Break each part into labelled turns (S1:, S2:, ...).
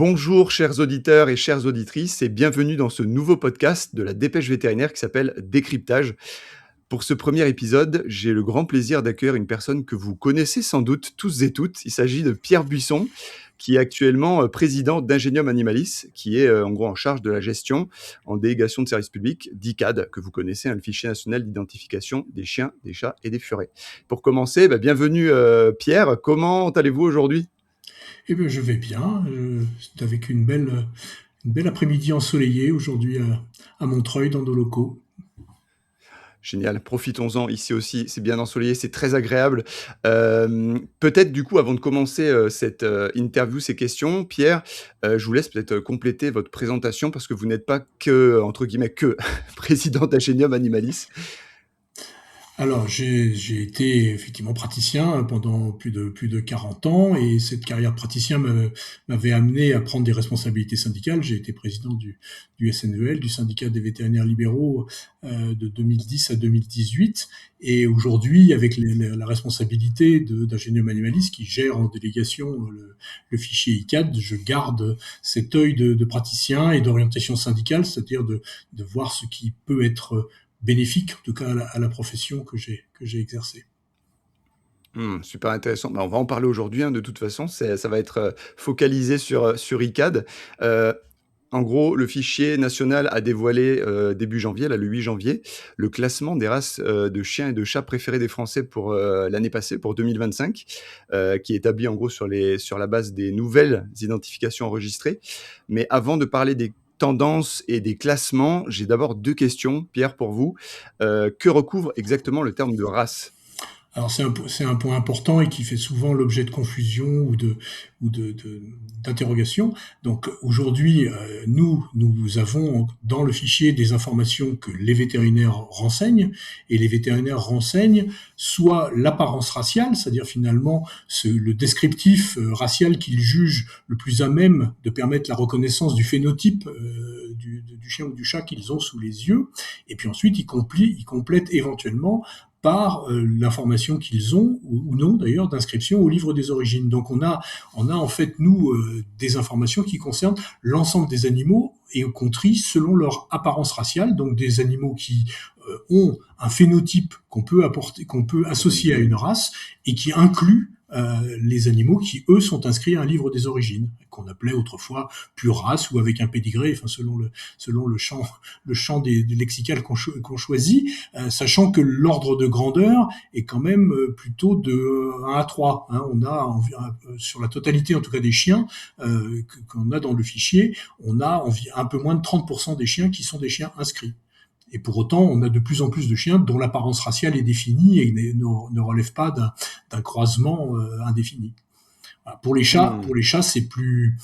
S1: Bonjour chers auditeurs et chères auditrices et bienvenue dans ce nouveau podcast de la Dépêche Vétérinaire qui s'appelle Décryptage. Pour ce premier épisode, j'ai le grand plaisir d'accueillir une personne que vous connaissez sans doute tous et toutes. Il s'agit de Pierre Buisson, qui est actuellement président d'Ingenium Animalis, qui est en gros en charge de la gestion en délégation de service public d'ICAD, que vous connaissez, le fichier national d'identification des chiens, des chats et des furets. Pour commencer, bienvenue Pierre, comment allez-vous aujourd'hui ?
S2: Eh bien, je vais bien. C'est avec une belle après-midi ensoleillée aujourd'hui à Montreuil, dans nos locaux.
S1: Génial, profitons-en, ici aussi, c'est bien ensoleillé, c'est très agréable. Peut-être du coup, avant de commencer cette interview, ces questions, Pierre, je vous laisse peut-être compléter votre présentation parce que vous n'êtes pas que, entre guillemets, que président d'Ingenium Animalis.
S2: Alors, j'ai été effectivement praticien pendant plus de 40 ans, et cette carrière de praticien m'avait amené à prendre des responsabilités syndicales. J'ai été président du SNVL, du syndicat des vétérinaires libéraux, de 2010 à 2018. Et aujourd'hui, avec la responsabilité d'Ingenium Animalis, qui gère en délégation le fichier ICAD, je garde cet œil de praticien et d'orientation syndicale, c'est-à-dire de voir ce qui peut être bénéfique, en tout cas à la profession que j'ai exercée.
S1: Super intéressant. On va en parler aujourd'hui, de toute façon, ça va être focalisé sur ICAD. En gros, le fichier national a dévoilé début janvier, là, le 8 janvier, le classement des races de chiens et de chats préférés des Français pour l'année passée, pour 2025, qui est établi en gros sur la base des nouvelles identifications enregistrées. Mais avant de parler des tendances et des classements, j'ai d'abord deux questions, Pierre, pour vous. Que recouvre exactement le terme de race ?
S2: Alors c'est un point important et qui fait souvent l'objet de confusion ou d'interrogations. Donc aujourd'hui, nous avons dans le fichier des informations que les vétérinaires renseignent, et les vétérinaires renseignent soit l'apparence raciale, c'est-à-dire finalement le descriptif racial qu'ils jugent le plus à même de permettre la reconnaissance du phénotype du chien ou du chat qu'ils ont sous les yeux, et puis ensuite ils complètent éventuellement par l'information qu'ils ont, ou non d'ailleurs, d'inscription au livre des origines. Donc on a en fait, nous, des informations qui concernent l'ensemble des animaux, et qu'on trie selon leur apparence raciale, donc des animaux qui ont un phénotype qu'on peut associer à une race, et qui inclut les animaux qui, eux, sont inscrits à un livre des origines, qu'on appelait autrefois pure race ou avec un pédigré, enfin selon le champ des lexical qu'on choisit, sachant que l'ordre de grandeur est quand même plutôt de 1 à 3. On a sur la totalité, en tout cas des chiens qu'on a dans le fichier, on a un peu moins de 30% des chiens qui sont des chiens inscrits. Et pour autant, on a de plus en plus de chiens dont l'apparence raciale est définie et ne relève pas d'un croisement indéfini. Voilà. Pour les chats, c'est plus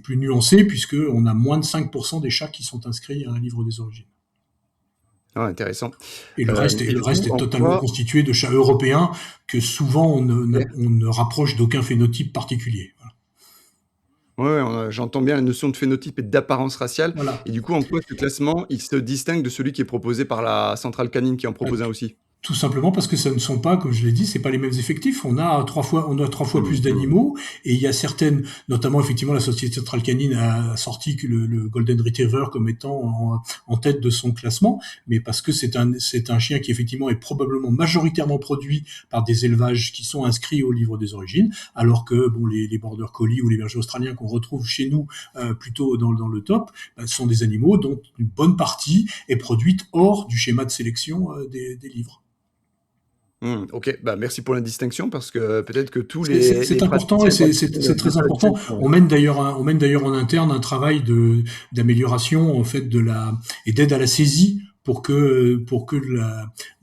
S2: nuancé, puisque on a moins de 5% des chats qui sont inscrits à un livre des origines.
S1: Ah, intéressant.
S2: Et le reste est totalement constitué de chats européens que souvent on ne rapproche d'aucun phénotype particulier.
S1: Ouais, j'entends bien la notion de phénotype et d'apparence raciale.
S2: Voilà.
S1: Et du coup, en quoi ce classement, il se distingue de celui qui est proposé par la centrale canine qui en propose un aussi ?
S2: Tout simplement parce que ça ne sont pas, comme je l'ai dit, c'est pas les mêmes effectifs. On a trois fois plus d'animaux, et il y a certaines, notamment effectivement la Société centrale canine a sorti le Golden Retriever comme étant en tête de son classement, mais parce que c'est un chien qui effectivement est probablement majoritairement produit par des élevages qui sont inscrits au livre des origines, alors que les Border Collie ou les bergers australiens qu'on retrouve chez nous plutôt dans le top, sont des animaux dont une bonne partie est produite hors du schéma de sélection des livres.
S1: Ok, merci pour la distinction, parce que peut-être que tous
S2: c'est important, et c'est très important. On mène d'ailleurs en interne un travail d'amélioration en fait et d'aide à la saisie pour que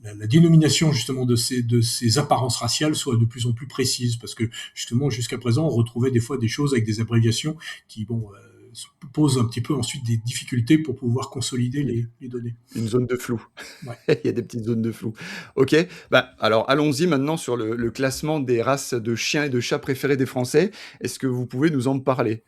S2: la dénomination justement de ces apparences raciales soit de plus en plus précise, parce que justement jusqu'à présent on retrouvait des fois des choses avec des abréviations qui pose un petit peu ensuite des difficultés pour pouvoir consolider les données.
S1: Une zone de flou.
S2: Ouais.
S1: Il y a des petites zones de flou. Ok, alors allons-y maintenant sur le classement des races de chiens et de chats préférés des Français. Est-ce que vous pouvez nous en parler ?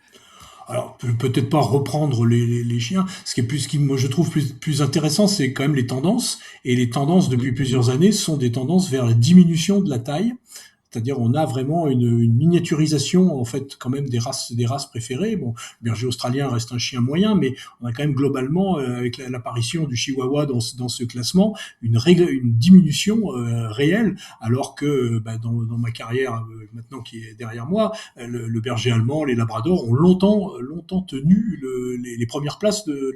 S2: Alors peut-être pas reprendre les chiens. Ce qui moi je trouve plus intéressant, c'est quand même les tendances. Et les tendances depuis plusieurs années sont des tendances vers la diminution de la taille. C'est-à-dire on a vraiment une miniaturisation en fait quand même des races préférées. Bon, le berger australien reste un chien moyen, mais on a quand même globalement avec l'apparition du chihuahua dans ce classement une diminution réelle, alors que dans ma carrière maintenant qui est derrière moi, le berger allemand, les labradors ont longtemps tenu les premières places de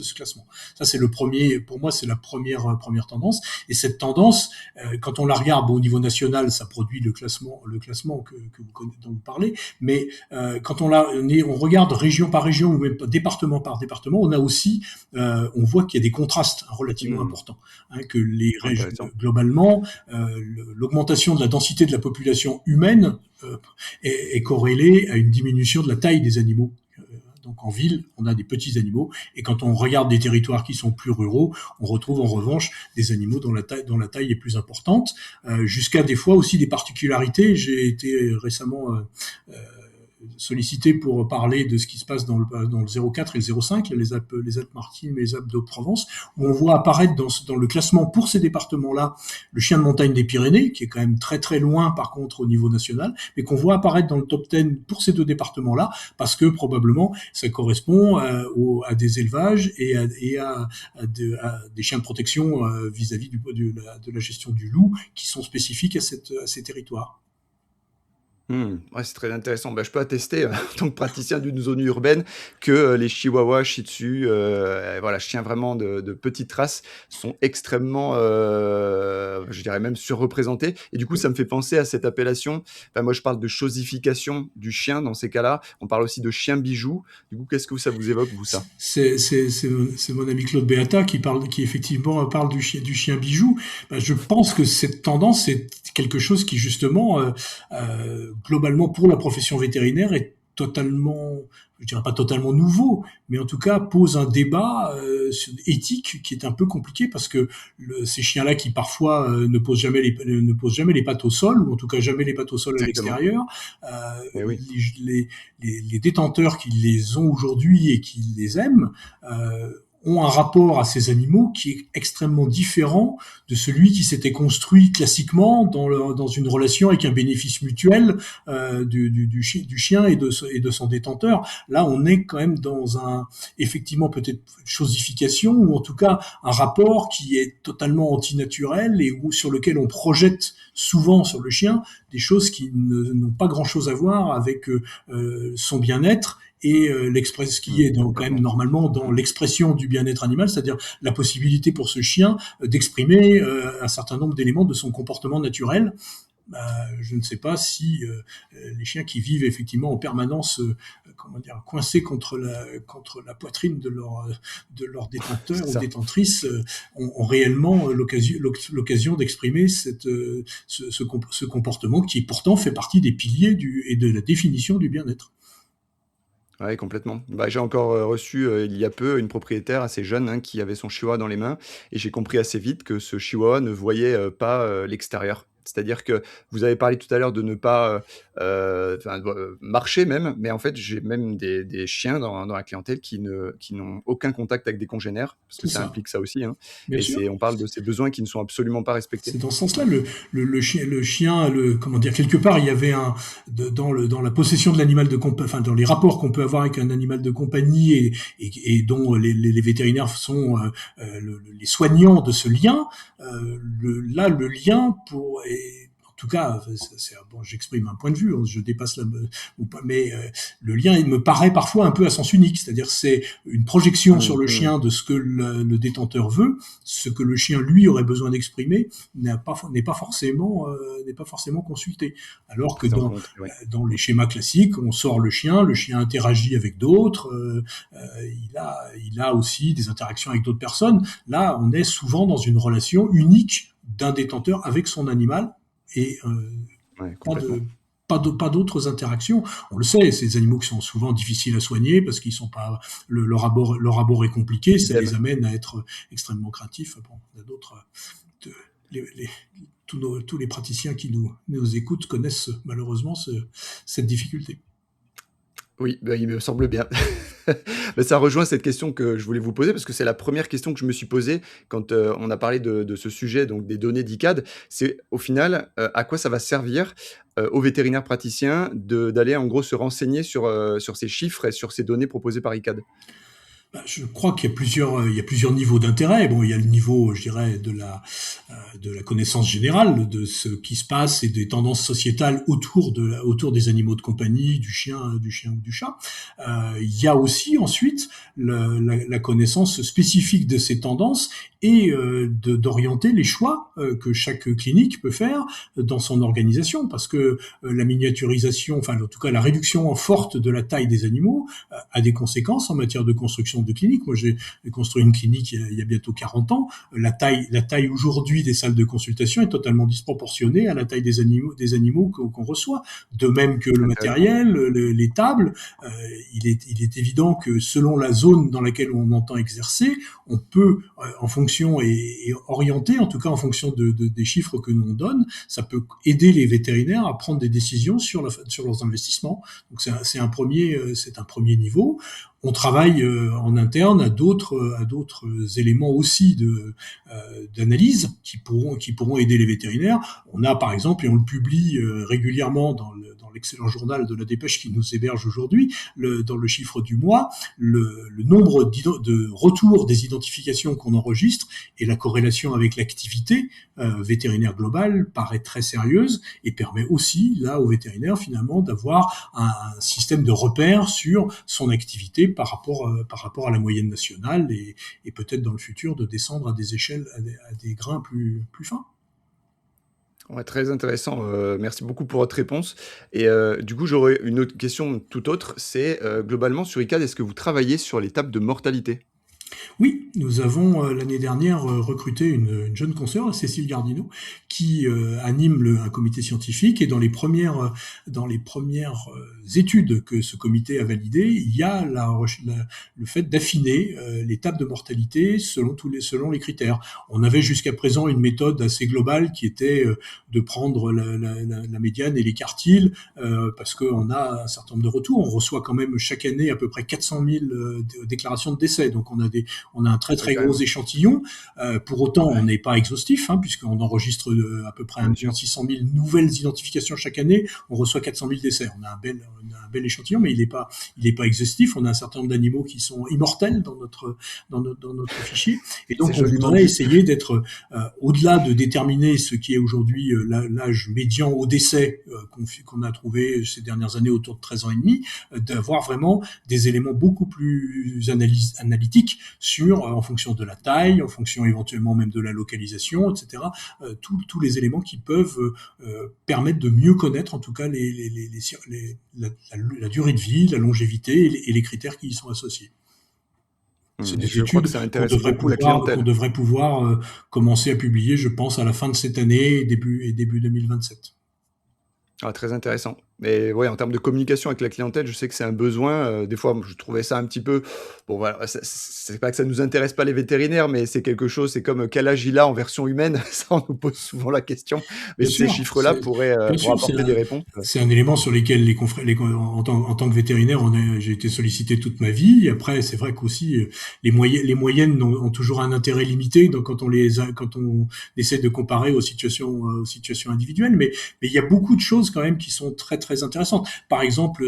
S2: ce classement. Ça c'est le premier, pour moi c'est la première tendance. Et cette tendance, quand on la regarde, bon, au niveau national, ça produit le classement que vous connaissez, dont vous parlez, mais quand on regarde région par région ou même département par département, on a aussi, on voit qu'il y a des contrastes relativement
S1: Mmh.
S2: importants, hein, que les régions
S1: Intéressant.
S2: globalement, l'augmentation de la densité de la population humaine est corrélée à une diminution de la taille des animaux. Donc en ville, on a des petits animaux, et quand on regarde des territoires qui sont plus ruraux, on retrouve en revanche des animaux dont la taille est plus importante, jusqu'à des fois aussi des particularités. J'ai été récemment sollicité pour parler de ce qui se passe dans le 04 et le 05, les Alpes-Maritimes et les Alpes d'Haute-Provence, où on voit apparaître dans le classement pour ces départements-là le chien de montagne des Pyrénées, qui est quand même très très loin par contre au niveau national, mais qu'on voit apparaître dans le top 10 pour ces deux départements-là, parce que probablement ça correspond à des élevages et à des chiens de protection vis-à-vis de la gestion du loup qui sont spécifiques à ces territoires.
S1: Mmh. Ouais, c'est très intéressant. Bah, je peux attester, en tant que praticien d'une zone urbaine que, les chihuahuas, shih tzus, et voilà, chiens vraiment de petite race sont extrêmement, je dirais même surreprésentés et du coup, ça me fait penser à cette appellation. Enfin, moi, je parle de chosification du chien dans ces cas-là. On parle aussi de chien bijou. Du coup, qu'est-ce que ça vous évoque, vous, ça?
S2: C'est mon ami Claude Beata qui effectivement parle du chien bijou. Je pense que cette tendance c'est quelque chose qui justement globalement pour la profession vétérinaire est totalement, je dirais pas totalement nouveau, mais en tout cas pose un débat éthique qui est un peu compliqué, parce que ces chiens-là qui parfois ne posent jamais les pattes au sol, ou en tout cas jamais les pattes au sol à
S1: Exactement.
S2: l'extérieur,
S1: Eh oui.
S2: les détenteurs qui les ont aujourd'hui et qui les aiment ont un rapport à ces animaux qui est extrêmement différent de celui qui s'était construit classiquement dans une relation avec un bénéfice mutuel du chien et de son détenteur. Là, on est quand même dans effectivement peut-être chosification, ou en tout cas un rapport qui est totalement antinaturel et sur lequel on projette souvent sur le chien des choses qui n'ont pas grand-chose à voir avec son bien-être et l'express qui
S1: Mmh,
S2: est quand même
S1: complètement.
S2: normalement dans
S1: Mmh.
S2: l'expression du bien-être animal, c'est-à-dire la possibilité pour ce chien d'exprimer un certain nombre d'éléments de son comportement naturel. Je ne sais pas si les chiens qui vivent effectivement en permanence comment dire, coincés contre la poitrine de leur
S1: C'est
S2: détenteur ou
S1: ça.
S2: détentrice ont réellement l'occasion d'exprimer ce comportement qui pourtant fait partie des piliers et de la définition du bien-être.
S1: Ouais, complètement. Bah, j'ai encore, reçu, il y a peu, une propriétaire assez jeune, hein, qui avait son chihuahua dans les mains et j'ai compris assez vite que ce chihuahua ne voyait, pas, l'extérieur. C'est-à-dire que vous avez parlé tout à l'heure de ne pas, enfin, marcher même, mais en fait, j'ai même des chiens dans la clientèle qui n'ont aucun contact avec des congénères, parce que
S2: C'est
S1: ça
S2: ça,
S1: implique ça aussi, hein
S2: bien
S1: et
S2: sûr.
S1: on parle de ces besoins qui ne sont absolument pas respectés.
S2: C'est dans ce sens-là,
S1: Ouais.
S2: le chien, comment dire, quelque part, il y avait dans la possession de l'animal de compagnie, enfin, dans les rapports qu'on peut avoir avec un animal de compagnie et dont les vétérinaires sont les soignants de ce lien, là, le lien en tout cas, bon, j'exprime un point de vue, je dépasse mais le lien, il me paraît parfois un peu à sens unique, c'est-à-dire c'est une projection sur
S1: Mmh,
S2: le
S1: mmh.
S2: chien de ce que le détenteur veut, ce que le chien lui aurait besoin d'exprimer n'est pas forcément consulté. Alors que
S1: Prise en compte, oui.
S2: dans
S1: Mmh.
S2: les schémas classiques, on sort le chien interagit avec d'autres, il a aussi des interactions avec d'autres personnes. Là, on est souvent dans une relation unique d'un détenteur avec son animal et
S1: Ouais,
S2: pas
S1: complètement.
S2: de pas d'autres interactions. On le sait, ces animaux qui sont souvent difficiles à soigner parce qu'ils sont pas leur abord est compliqué, ça
S1: Idem.
S2: les amène à être extrêmement craintifs. Bon, on a d'autres de- les- tous les praticiens qui nous écoutent connaissent malheureusement cette difficulté.
S1: Oui, bah, il me semble bien. Bah, ça rejoint cette question que je voulais vous poser parce que c'est la première question que je me suis posée quand, on a parlé de ce sujet, donc des données d'ICAD. C'est au final, à quoi ça va servir, aux vétérinaires praticiens d'aller en gros se renseigner sur ces chiffres et sur ces données proposées par ICAD?
S2: Bah, je crois qu'il y a il y a plusieurs niveaux d'intérêt. Bon, il y a le niveau, je dirais, de la connaissance générale de ce qui se passe et des tendances sociétales autour des animaux de compagnie, du chien ou du chat. Il y a aussi ensuite la connaissance spécifique de ces tendances et d'orienter les choix que chaque clinique peut faire dans son organisation, parce que la miniaturisation, enfin en tout cas la réduction forte de la taille des animaux a des conséquences en matière de construction de cliniques. Moi, j'ai construit une clinique il y a bientôt 40 ans. La taille aujourd'hui des salles de consultation est totalement disproportionnée à la taille des animaux qu'on reçoit. De même que le
S1: Intéressant.
S2: matériel, les tables. Euh, il est évident que selon la zone dans laquelle on entend exercer, on peut, en fonction et orienter, en tout cas en fonction des chiffres que l'on donne, ça peut aider les vétérinaires à prendre des décisions sur leurs investissements. Donc c'est un premier niveau. On travaille en interne à d'autres éléments aussi d'analyse qui pourront aider les vétérinaires. On a par exemple, et on le publie régulièrement dans l'excellent journal de la Dépêche qui nous héberge aujourd'hui, dans le chiffre du mois, le nombre de retours des identifications qu'on enregistre et la corrélation avec l'activité vétérinaire globale paraît très sérieuse et permet aussi là aux vétérinaires finalement d'avoir un système de repères sur son activité par rapport à la moyenne nationale et peut-être dans le futur de descendre à des échelles, à des grains plus fins.
S1: Ouais, très intéressant, merci beaucoup pour votre réponse et du coup, j'aurais une autre question tout autre, c'est, globalement sur ICAD, est-ce que vous travaillez sur les tables de mortalité?
S2: Oui, nous avons l'année dernière recruté une jeune consoeur, Cécile Gardino, qui anime un comité scientifique. Et dans les premières études que ce comité a validées, il y a le fait d'affiner les tables de mortalité selon les critères. On avait jusqu'à présent une méthode assez globale qui était de prendre la médiane et les quartiles parce qu'on a un certain nombre de retours. On reçoit quand même chaque année à peu près 400 000 déclarations de décès. Donc on a un très
S1: Oui,
S2: très
S1: quand
S2: gros
S1: même.
S2: échantillon. Pour autant, on
S1: Ouais,
S2: n'est pas exhaustif, hein, puisqu'on enregistre à peu près
S1: bien
S2: 1
S1: sûr.
S2: 600 000 nouvelles identifications chaque année. On reçoit 400 000 décès. On a un bel échantillon, mais il est pas exhaustif. On a un certain nombre d'animaux qui sont immortels dans notre fichier. Et
S1: C'est
S2: donc, on
S1: joliment
S2: voudrait
S1: dit.
S2: essayer d'être, au-delà de déterminer ce qui est aujourd'hui l'âge médian au décès qu'on a trouvé ces dernières années autour de 13 ans et demi, d'avoir vraiment des éléments beaucoup plus analytiques sur, en fonction de la taille, en fonction éventuellement même de la localisation, etc., tous les éléments qui peuvent permettre de mieux connaître en tout cas la durée de vie, la longévité et les critères qui y sont associés. C'est
S1: Et
S2: des
S1: je crois que
S2: études
S1: ça intéresse beaucoup la
S2: qu'on
S1: clientèle.
S2: devrait pouvoir commencer à publier, je pense, à la fin de cette année et début 2027.
S1: Ah, très intéressant. Mais ouais, en termes de communication avec la clientèle, je sais que c'est un besoin, des fois, je trouvais ça un petit peu bon voilà, c'est pas que ça nous intéresse pas les vétérinaires, mais c'est quelque chose c'est comme, quel âge il a en version humaine? Ça, on nous pose souvent la question, mais
S2: Bien
S1: ces
S2: sûr,
S1: chiffres-là
S2: bien
S1: pourraient
S2: sûr,
S1: apporter des réponses,
S2: c'est un élément sur lesquels en tant que vétérinaire, j'ai été sollicité toute ma vie. Après, c'est vrai qu'aussi les moyennes ont toujours un intérêt limité. Donc quand on essaie de comparer aux situations individuelles, mais il y a beaucoup de choses quand même qui sont très très intéressantes. Par exemple,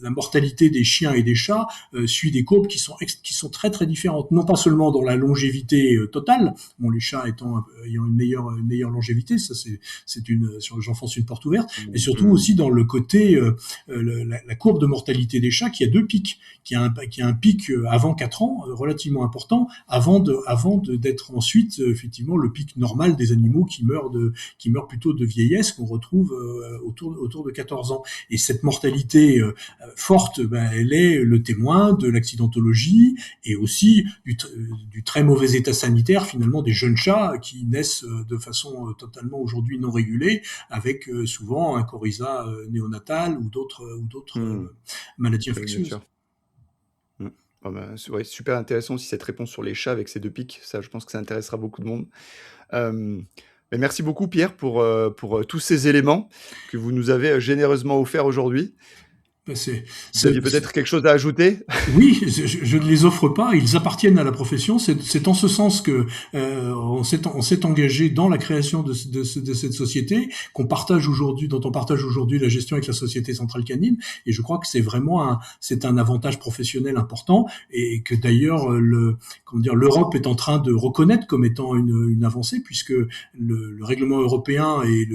S2: la mortalité des chiens et des chats suit des courbes qui sont très très différentes. Non pas seulement dans la longévité totale, bon les chats ayant une meilleure longévité, ça j'enfonce une porte ouverte, mais surtout
S1: Mmh.
S2: aussi dans le côté la courbe de mortalité des chats qui a deux pics, qui a un pic avant 4 ans relativement important, avant d'être ensuite effectivement le pic normal des animaux qui meurent plutôt de vieillesse qu'on retrouve autour de 14 ans. Et cette mortalité forte, ben, elle est le témoin de l'accidentologie et aussi du très mauvais état sanitaire finalement des jeunes chats qui naissent de façon totalement aujourd'hui non régulée, avec souvent un coryza néonatal ou d'autres
S1: Mmh.
S2: maladies
S1: Oui, bien
S2: infectieuses.
S1: sûr. Mmh. Ah bah, ouais, super intéressant aussi cette réponse sur les chats avec ces 2 pics. Ça, je pense que ça intéressera beaucoup de monde. Hem, mais merci beaucoup Pierre pour tous ces éléments que vous nous avez, généreusement offerts aujourd'hui.
S2: Ben,
S1: Vous aviez peut-être quelque chose à ajouter?
S2: oui, je ne les offre pas, ils appartiennent à la profession. C'est en ce sens que on s'est engagé dans la création de cette société dont on partage aujourd'hui la gestion avec la Société Centrale Canine. Et je crois que c'est un avantage professionnel important et que d'ailleurs l'Europe est en train de reconnaître comme étant une avancée puisque le règlement européen est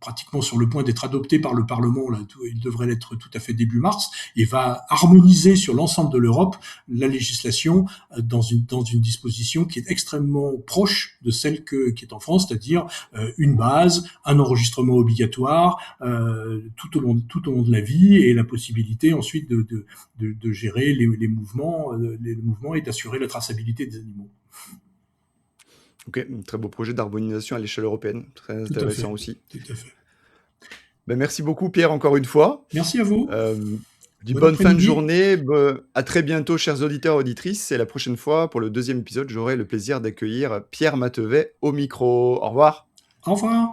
S2: pratiquement sur le point d'être adopté par le Parlement, là, il devrait l'être tout à fait début mars, et va harmoniser sur l'ensemble de l'Europe la législation dans une disposition qui est extrêmement proche de celle qui est en France, c'est-à-dire une base, un enregistrement obligatoire tout au long de la vie et la possibilité ensuite de gérer les mouvements et d'assurer la traçabilité des animaux.
S1: OK, très beau projet d'harmonisation à l'échelle européenne, très
S2: Tout à
S1: intéressant
S2: fait,
S1: aussi.
S2: tout à fait.
S1: Ben, merci beaucoup Pierre encore une fois.
S2: Merci à vous.
S1: Je dis
S2: Bon
S1: bonne fin de
S2: après-midi.
S1: journée, à très bientôt chers auditeurs, auditrices et la prochaine fois pour le 2e épisode, j'aurai le plaisir d'accueillir Pierre Matevet au micro. Au revoir.
S2: Au revoir.